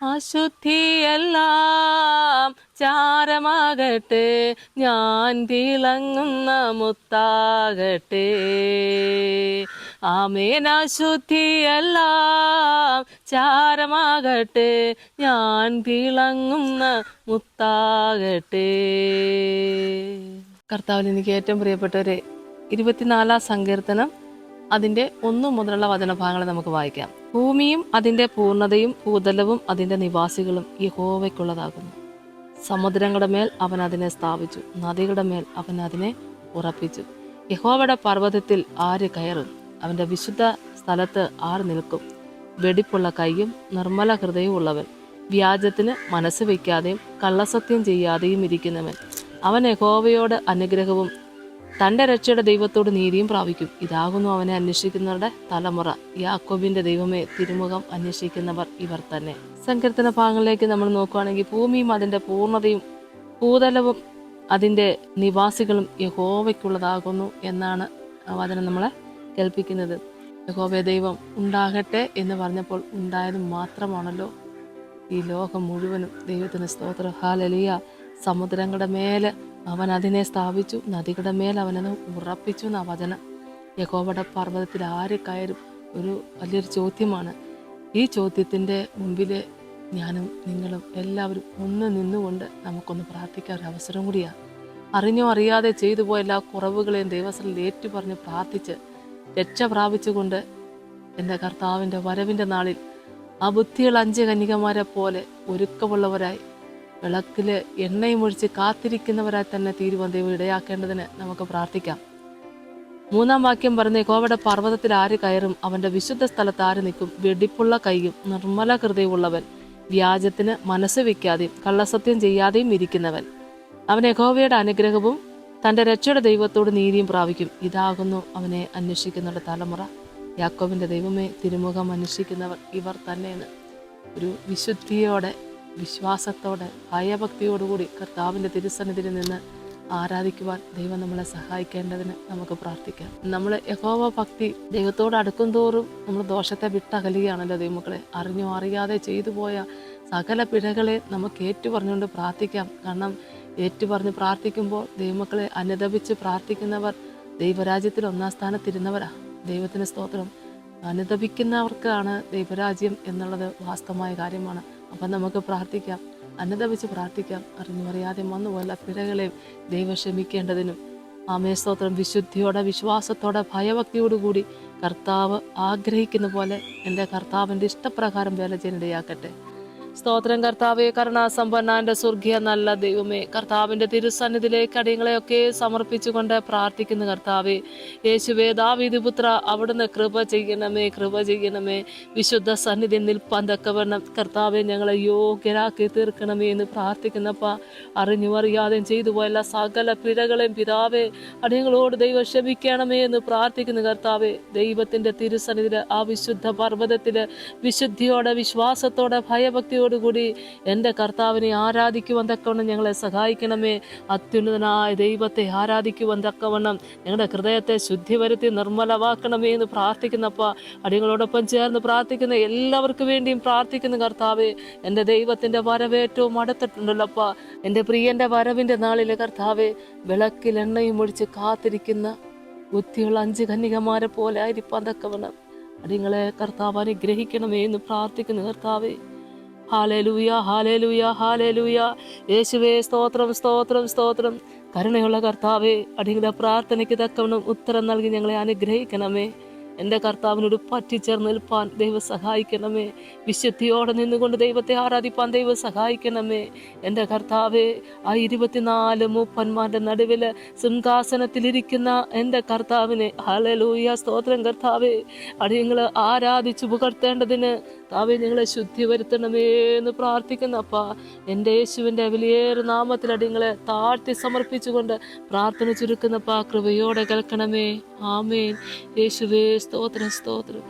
അശുദ്ധിയെല്ലാം ചാരമാകട്ടെ, ഞാൻ തിളങ്ങുന്ന മുത്താകട്ടെ. ആമേൻ. അശുദ്ധിയെല്ലാം ചാരമാകട്ടെ, ഞാൻ തിളങ്ങുന്ന മുത്താകട്ടെ. കർത്താവിൽ എനിക്ക് ഏറ്റവും പ്രിയപ്പെട്ടവരെ, 24 സങ്കീർത്തനം അതിൻ്റെ 1 മുതലുള്ള വചനഭാഗങ്ങൾ നമുക്ക് വായിക്കാം. ഭൂമിയും അതിൻ്റെ പൂർണ്ണതയും ഭൂതലവും അതിൻ്റെ നിവാസികളും യഹോവയ്ക്കുള്ളതാകുന്നു. സമുദ്രങ്ങളുടെ മേൽ അവൻ അതിനെ സ്ഥാപിച്ചു, നദികളുടെ മേൽ അവൻ അതിനെ ഉറപ്പിച്ചു. യഹോവയുടെ പർവ്വതത്തിൽ ആര് കയറും? അവൻ്റെ വിശുദ്ധ സ്ഥലത്ത് ആർ നിൽക്കും? വെടിപ്പുള്ള കൈയും നിർമ്മല ഹൃദയവും ഉള്ളവൻ, വ്യാജത്തിന് മനസ്സ് വയ്ക്കാതെയും കള്ളസത്യം ചെയ്യാതെയും ഇരിക്കുന്നവൻ. അവൻ യഹോവയോട് അനുഗ്രഹവും തൻ്റെ രക്ഷയുടെ ദൈവത്തോട് നീതിയും പ്രാപിക്കും. ഇതാകുന്നു അവനെ അന്വേഷിക്കുന്നവരുടെ തലമുറ. യാക്കോബിന്റെ ദൈവമേ, തിരുമുഖം അന്വേഷിക്കുന്നവർ ഇവർ തന്നെ. സങ്കീർത്തന ഭാഗങ്ങളിലേക്ക് നമ്മൾ നോക്കുകയാണെങ്കിൽ, ഭൂമിയും അതിൻ്റെ പൂർണ്ണതയും ഭൂതലവും അതിൻ്റെ നിവാസികളും യഹോവയ്ക്കുള്ളതാകുന്നു എന്നാണ് വചനം നമ്മളെ കേൾപ്പിക്കുന്നത്. യഹോവ ദൈവം ഉണ്ടാകട്ടെ എന്ന് പറഞ്ഞപ്പോൾ ഉണ്ടായത് മാത്രമാണല്ലോ ഈ ലോകം മുഴുവനും. ദൈവത്തിന് സ്തോത്രം, ഹല്ലേലൂയ. സമുദ്രങ്ങളുടെ മേലെ അവൻ അതിനെ സ്ഥാപിച്ചു, നദികളുടെ മേൽ അവനത് ഉറപ്പിച്ചു എന്ന വചനം. യഹോവയുടെ പർവ്വതത്തിൽ ആര് കയറും? ഒരു വലിയൊരു ചോദ്യമാണ്. ഈ ചോദ്യത്തിൻ്റെ മുമ്പിൽ ഞാനും നിങ്ങളും എല്ലാവരും ഒന്ന് നിന്നുകൊണ്ട് നമുക്കൊന്ന് പ്രാർത്ഥിക്കാൻ ഒരു അവസരം കൂടിയാണ്. അറിഞ്ഞോ അറിയാതെ ചെയ്തു പോയ എല്ലാ കുറവുകളെയും ദൈവസ്ഥലിൽ ഏറ്റുപറഞ്ഞ് പ്രാർത്ഥിച്ച് രക്ഷ പ്രാപിച്ചുകൊണ്ട് എൻ്റെ കർത്താവിൻ്റെ വരവിൻ്റെ നാളിൽ ആ ബുദ്ധികൾ 5 കന്യകമാരെ പോലെ ഒരുക്കമുള്ളവരായി വിളക്കിൽ എണ്ണയും ഒഴിച്ച് കാത്തിരിക്കുന്നവരായി തന്നെ തീരുവാൻ ദൈവം ഇടയാക്കേണ്ടതിന് നമുക്ക് പ്രാർത്ഥിക്കാം. 3-ാം വാക്യം പറഞ്ഞ, യഹോവയുടെ പർവ്വതത്തിൽ ആര് കയറും? അവൻ്റെ വിശുദ്ധ സ്ഥലത്ത് ആര് നിൽക്കും? വെടിപ്പുള്ള കൈയും നിർമ്മല ഹൃദയമുള്ളവൻ, വ്യാജത്തിന് മനസ്സ് വയ്ക്കാതെയും കള്ളസത്യം ചെയ്യാതെയും ഇരിക്കുന്നവൻ. അവൻ യഹോവയുടെ അനുഗ്രഹവും തൻ്റെ രക്ഷയുടെ ദൈവത്തോട് നീതിയും പ്രാപിക്കും. ഇതാകുന്നു അവനെ അന്വേഷിക്കുന്നവരുടെ തലമുറ. യാക്കോബിന്റെ ദൈവമേ, തിരുമുഖം അന്വേഷിക്കുന്നവർ ഇവർ തന്നെയെന്ന് ഒരു വിശുദ്ധിയോടെ, വിശ്വാസത്തോടെ, ഭയഭക്തിയോടുകൂടി കർത്താവിൻ്റെ തിരുസന്നിധിയിൽ നിന്ന് ആരാധിക്കുവാൻ ദൈവം നമ്മളെ സഹായിക്കേണ്ടതിന് നമുക്ക് പ്രാർത്ഥിക്കാം. നമ്മൾ യഹോവ ഭക്തി ദൈവത്തോട് അടുക്കും തോറും നമ്മൾ ദോഷത്തെ വിട്ടകലുകയാണല്ലോ ദൈവമക്കളെ. അറിഞ്ഞോ അറിയാതെ ചെയ്തു പോയ സകല പിഴകളെ നമുക്ക് ഏറ്റുപറഞ്ഞുകൊണ്ട് പ്രാർത്ഥിക്കാം. കാരണം ഏറ്റുപറഞ്ഞ് പ്രാർത്ഥിക്കുമ്പോൾ ദൈവമക്കളെ അനുദപിച്ച് പ്രാർത്ഥിക്കുന്നവർ ദൈവരാജ്യത്തിൽ 1-ാം സ്ഥാനത്തിരുന്നവരാ. ദൈവത്തിന് സ്തോത്രം. അനുദപിക്കുന്നവർക്കാണ് ദൈവരാജ്യം എന്നുള്ളത് വാസ്തവമായ കാര്യമാണ്. അപ്പം നമുക്ക് പ്രാർത്ഥിക്കാം, അനുദപിച്ച് പ്രാർത്ഥിക്കാം. അറിഞ്ഞറിയാതെ വന്നുപോയ പിഴകളെയും ദൈവം ക്ഷമിക്കേണ്ടതിനും. ആമേ സ്തോത്രം. വിശുദ്ധിയോടെ, വിശ്വാസത്തോടെ, ഭയഭക്തിയോടുകൂടി കർത്താവ് ആഗ്രഹിക്കുന്ന പോലെ എൻ്റെ കർത്താവിൻ്റെ ഇഷ്ടപ്രകാരം വേല ചെയ്യാനിടയാക്കട്ടെ. സ്തോത്രം കർത്താവെ, കരുണാസമ്പന്നാന്റെ സ്വർഗീയ നല്ല ദൈവമേ, കർത്താവിന്റെ തിരുസന്നിധിയിലേക്ക് അടിയങ്ങളെയൊക്കെ സമർപ്പിച്ചുകൊണ്ട് പ്രാർത്ഥിക്കുന്ന കർത്താവെ, യേശുവേ, ദാവീദ് പുത്ര, അവിടുന്ന് കൃപ ചെയ്യണമേ, കൃപ ചെയ്യണമേ. വിശുദ്ധ സന്നിധി നിൽപ്പാൻ തക്കവണ്ണം കർത്താവെ ഞങ്ങളെ യോഗ്യരാക്കി തീർക്കണമേ എന്ന് പ്രാർത്ഥിക്കുന്നപ്പ, അറിഞ്ഞും അറിയാതെയും ചെയ്തു പോയല്ല സകല പിഴകളെയും പിതാവെ അടിയങ്ങളോട് ദൈവം ക്ഷമിക്കണമേ എന്ന് പ്രാർത്ഥിക്കുന്ന കർത്താവെ, ദൈവത്തിന്റെ തിരുസന്നിധിയില് ആ വിശുദ്ധ പർവ്വതത്തില് വിശുദ്ധിയോടെ, വിശ്വാസത്തോടെ, ഭയഭക്തിയോടുകൂടി എൻ്റെ കർത്താവിനെ ആരാധിക്കുവാൻ തക്കവണ്ണം ഞങ്ങളെ സഹായിക്കണമേ. അത്യുന്നതനായ ദൈവത്തെ ആരാധിക്കുവാൻ തക്കവണ്ണം ഞങ്ങളുടെ ഹൃദയത്തെ ശുദ്ധി വരുത്തി നിർമ്മലമാക്കണമേ എന്ന് പ്രാർത്ഥിക്കുന്നപ്പ, അടിയങ്ങളോടൊപ്പം ചേർന്ന് പ്രാർത്ഥിക്കുന്ന എല്ലാവർക്കും വേണ്ടിയും പ്രാർത്ഥിക്കുന്ന കർത്താവെ, എൻ്റെ ദൈവത്തിൻ്റെ വരവേറ്റവും അടുത്തിട്ടുണ്ടല്ലപ്പ. എൻ്റെ പ്രിയൻ്റെ വരവിൻ്റെ നാളിലെ കർത്താവെ, വിളക്കിൽ എണ്ണയും ഒഴിച്ച് കാത്തിരിക്കുന്ന ബുദ്ധിയുള്ള 5 കന്യകമാരെ പോലെ ആയിരിക്കാൻ തക്കവണ്ണം അടിയങ്ങളെ കർത്താവ് അനുഗ്രഹിക്കണമേ എന്ന് പ്രാർത്ഥിക്കുന്ന കർത്താവെ. Hallelujah, hallelujah, hallelujah. യേശുവേ, സ്തോത്രം, സ്തോത്രം, സ്തോത്രം. കരുണയുള്ള കർത്താവെ, അടിയങ്ങളുടെ പ്രാർത്ഥനയ്ക്ക് തക്കവണ്ണം ഉത്തരം നൽകി ഞങ്ങളെ അനുഗ്രഹിക്കണമേ. എൻ്റെ കർത്താവിനോട് പറ്റിച്ചേർന്ന് നിൽപ്പാൻ ദൈവം സഹായിക്കണമേ. വിശുദ്ധിയോടെ നിന്നുകൊണ്ട് ദൈവത്തെ ആരാധിപ്പാൻ ദൈവം സഹായിക്കണമേ. എൻ്റെ കർത്താവെ, ആ 24 മൂപ്പന്മാരുടെ നടുവിൽ സിംഹാസനത്തിലിരിക്കുന്ന എൻ്റെ കർത്താവിനെ, ഹല്ലേലൂയ, സ്തോത്രം കർത്താവെ, അടിയങ്ങൾ ആരാധിച്ചു പുകഴ്ത്തേണ്ടതിന് താവെ ഞങ്ങളെ ശുദ്ധി വരുത്തണമേ എന്ന് പ്രാർത്ഥിക്കുന്നപ്പ, എൻ്റെ യേശുവിൻ്റെ വലിയേറെ നാമത്തിൽ അടിയങ്ങളെ താഴ്ത്തി സമർപ്പിച്ചുകൊണ്ട് പ്രാർത്ഥന ചുരുക്കുന്നപ്പ, കൃപയോടെ കേൾക്കണമേ. ആമേൻ. യേശുവേ, സ്തോത്രം, സ്തോത്രം.